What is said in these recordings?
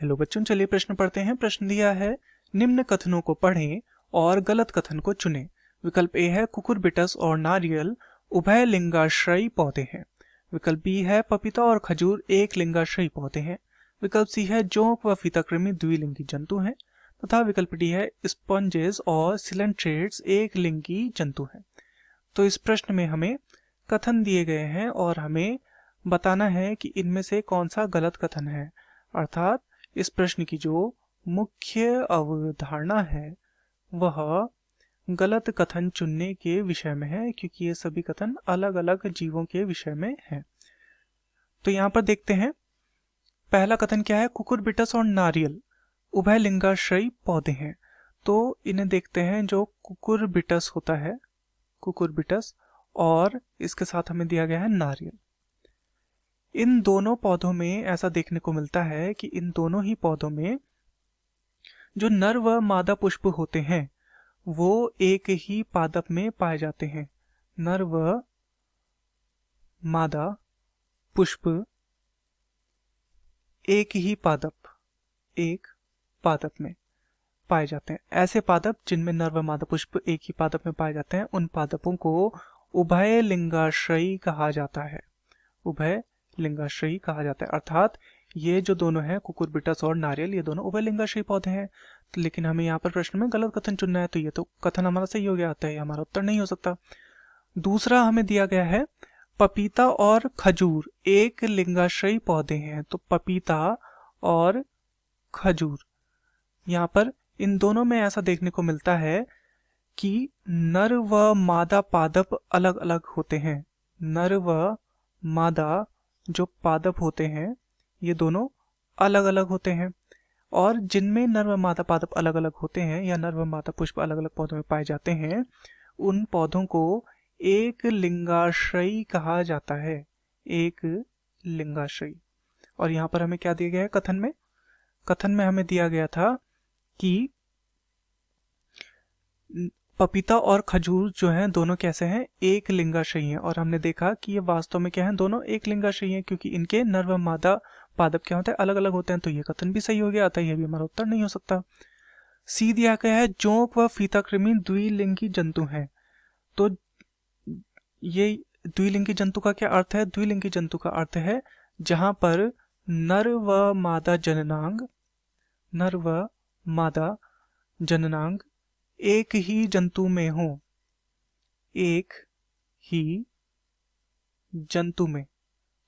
Hello बच्चों, चलिए प्रश्न पढ़ते हैं। प्रश्न दिया है, निम्न कथनों को पढ़ें और गलत कथन को चुनें। विकल्प ए है कुकुरबिटस और नारियल उभय लिंगाश्रयी पौधे हैं। विकल्प बी है पपीता और खजूर एक लिंगाश्रयी पौधे हैं। विकल्प सी है जोंक व फीताकृमि द्विलिंगी जंतु हैं। तथा विकल्प डी है स्पॉन्जेस और सिलेंट्रेट्स एक लिंगी जंतु हैं। तो इस प्रश्न में हमें कथन दिए गए हैं और हमें बताना है कि इनमें से कौन सा गलत कथन है। अर्थात इस प्रश्न की जो मुख्य अवधारणा है वह गलत कथन चुनने के विषय में है, क्योंकि ये सभी कथन अलग अलग जीवों के विषय में है। तो यहाँ पर देखते हैं, पहला कथन क्या है, कुकुरबिटस और नारियल उभय लिंगाश्रयी पौधे हैं। तो इन्हें देखते हैं, जो कुकुरबिटस होता है, कुकुरबिटस, और इसके साथ हमें दिया गया है नारियल। इन दोनों पौधों में ऐसा देखने को मिलता है कि इन दोनों ही पौधों में जो नर व मादा पुष्प होते हैं वो एक ही पादप में पाए जाते हैं। नर व मादा पुष्प एक ही पादप में पाए जाते हैं। ऐसे पादप जिनमें नर व मादा पुष्प एक ही पादप में पाए जाते हैं, उन पादपों को उभय लिंगाश्रयी कहा जाता है। उभय लिंगाश्रयी कहा जाता है। अर्थात ये जो दोनों हैं, कुकुरबिटस और नारियल, ये दोनों उभय लिंगाश्रयी पौधे हैं। तो लेकिन हमें यहाँ पर प्रश्न में गलत कथन चुनना है, तो ये तो कथन हमारा सही हो गया, आता है हमारा उत्तर नहीं हो सकता। दूसरा हमें दिया गया है, पपीता और खजूर एक लिंगाश्रयी पौधे हैं। तो पपीता और खजूर, यहाँ पर इन दोनों में ऐसा देखने को मिलता है कि नर व मादा पादप अलग अलग होते हैं। नर व मादा जो पादप होते हैं ये दोनों अलग अलग होते हैं, और जिनमें नर व मादा पादप अलग अलग होते हैं या नर व मादा पुष्प अलग अलग पौधों में पाए जाते हैं, उन पौधों को एक लिंगाश्रयी कहा जाता है। एक लिंगाश्रयी। और यहाँ पर हमें क्या दिया गया है कथन में? कथन में हमें दिया गया था कि पपीता और खजूर जो हैं दोनों कैसे हैं, एक लिंगाश्रयी हैं। और हमने देखा कि ये वास्तव में क्या है, दोनों एक लिंगाश्रयी हैं, क्योंकि इनके नर व मादा पादप क्या होते हैं, अलग अलग होते हैं। तो ये कथन भी सही हो गया, अतः यह भी हमारा उत्तर नहीं हो सकता। सी दिया गया है, जोंक व फीताकृमि द्विलिंगी जंतु हैं। तो ये द्विलिंगी जंतु का क्या अर्थ है? द्विलिंगी जंतु का अर्थ है जहां पर नर व मादा जननांग एक ही जंतु में हो। एक ही जंतु में,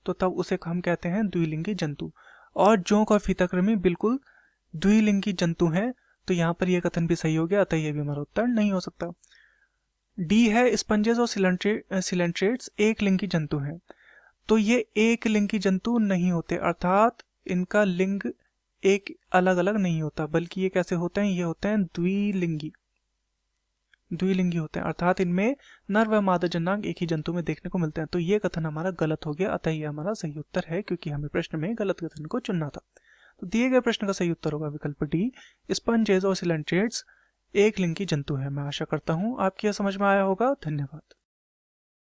तो तब उसे हम कहते हैं द्विलिंगी जंतु। और जोंक और फीताकृमि बिल्कुल द्विलिंगी जंतु हैं। तो यहाँ पर यह कथन भी सही हो गया, अतः यह भी हमारा उत्तर नहीं हो सकता। डी है, स्पंजेस और सिलेंट्रेट्स एक लिंगी जंतु हैं। तो ये एक लिंगी जंतु नहीं होते, अर्थात इनका लिंग एक अलग अलग नहीं होता, बल्कि ये कैसे होते हैं, ये होते हैं द्विलिंगी होते हैं। अर्थात इनमें नर व मादा जननांग एक ही जंतु में देखने को मिलते हैं। तो ये कथन हमारा गलत हो गया, अतः ये हमारा सही उत्तर है, क्योंकि हमें प्रश्न में गलत कथन को चुनना था। तो दिए गए प्रश्न का सही उत्तर होगा विकल्प डी, स्पंजेस और सिलेंट्रेट्स एक लिंगी जंतु है। मैं आशा करता हूं आपकी यह समझ में आया होगा। धन्यवाद।